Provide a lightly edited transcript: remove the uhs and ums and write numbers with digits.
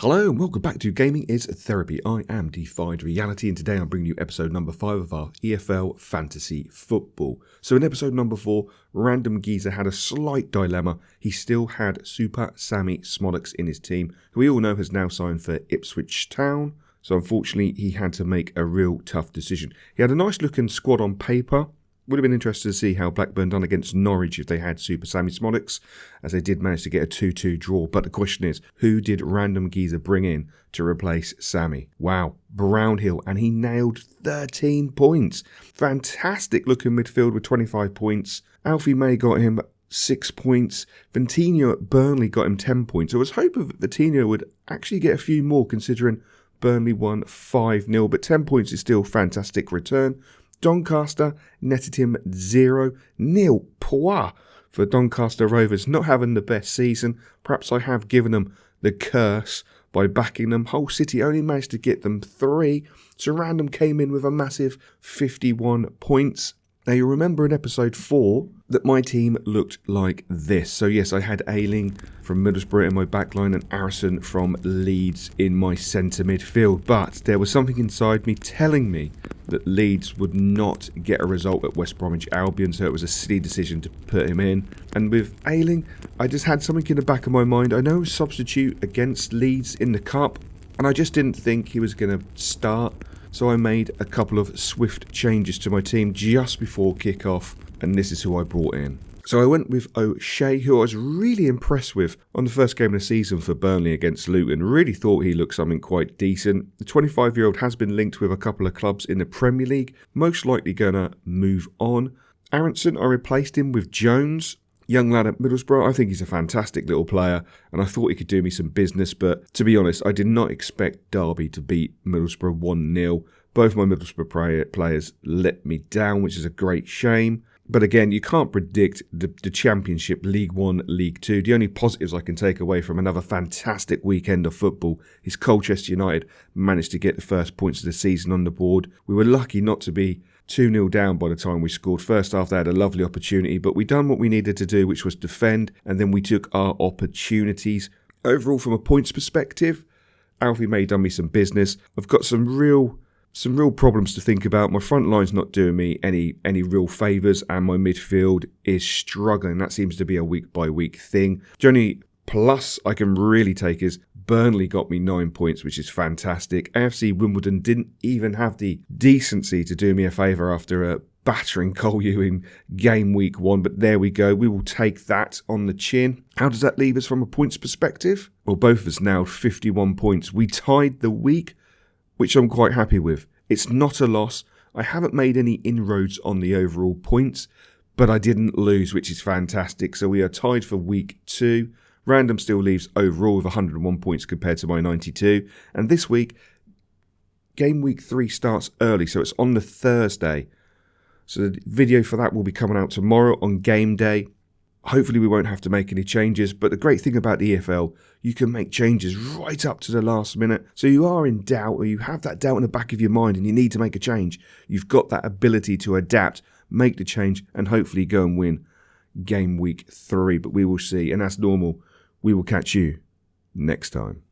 Hello and welcome back to Gaming is Therapy. I am Defied Reality and today I'm bringing you episode number 5 of our EFL Fantasy Football. So in episode number 4, Random Geezer had a slight dilemma. He still had Super Sammy Smolix in his team, who we all know has now signed for Ipswich Town. So unfortunately he had to make a real tough decision. He had a nice looking squad on paper. Would have been interested to see how Blackburn done against Norwich if they had Super Sammy Smolix, as they did manage to get a 2-2 draw. But the question is, who did Random Geezer bring in to replace Sammy? Wow, Brownhill, and he nailed 13 points. Fantastic looking midfield with 25 points. Alfie May got him 6 points. Ventinho at Burnley got him 10 points. I was hoping that Ventinho would actually get a few more considering Burnley won 5-0, but 10 points is still a fantastic return. Doncaster netted him 0. Neil Poir for Doncaster Rovers, not having the best season. Perhaps I have given them the curse by backing them. Hull City only managed to get them 3. So Random came in with a massive 51 points. Now you remember in episode 4 that my team looked like this. So yes, I had Ayling from Middlesbrough in my backline and Arison from Leeds in my centre midfield. But there was something inside me telling me that Leeds would not get a result at West Bromwich Albion, so it was a silly decision to put him in. And with Ayling, I just had something in the back of my mind. I know he was substitute against Leeds in the Cup, and I just didn't think he was going to start. So I made a couple of swift changes to my team just before kick-off, and this is who I brought in. So I went with O'Shea, who I was really impressed with on the first game of the season for Burnley against Luton. Really thought he looked something quite decent. The 25-year-old has been linked with a couple of clubs in the Premier League, most likely going to move on. Aronson, I replaced him with Jones. Young lad at Middlesbrough, I think he's a fantastic little player and I thought he could do me some business, but to be honest, I did not expect Derby to beat Middlesbrough 1-0. Both my Middlesbrough players let me down, which is a great shame. But again, you can't predict the Championship, League 1, League 2. The only positives I can take away from another fantastic weekend of football is Colchester United managed to get the first points of the season on the board. We were lucky not to be 2-0 down by the time we scored. First half, they had a lovely opportunity, but we done what we needed to do, which was defend, and then we took our opportunities. Overall, from a points perspective, Alfie May done me some business. I've got some real problems to think about. My front line's not doing me any real favours, and my midfield is struggling. That seems to be a week-by-week thing. The only plus I can really take is Burnley got me 9 points, which is fantastic. AFC Wimbledon didn't even have the decency to do me a favour after a battering Collier in game week 1, but there we go. We will take that on the chin. How does that leave us from a points perspective? Well, both of us now 51 points. We tied the week, which I'm quite happy with. It's not a loss. I haven't made any inroads on the overall points, but I didn't lose, which is fantastic. So we are tied for week 2. Random still leaves overall with 101 points compared to my 92. And this week, game week 3 starts early, so it's on the Thursday. So the video for that will be coming out tomorrow on game day. Hopefully we won't have to make any changes, but the great thing about the EFL, you can make changes right up to the last minute. So you are in doubt, or you have that doubt in the back of your mind and you need to make a change. You've got that ability to adapt, make the change, and hopefully go and win game week 3. But we will see, and as normal, we will catch you next time.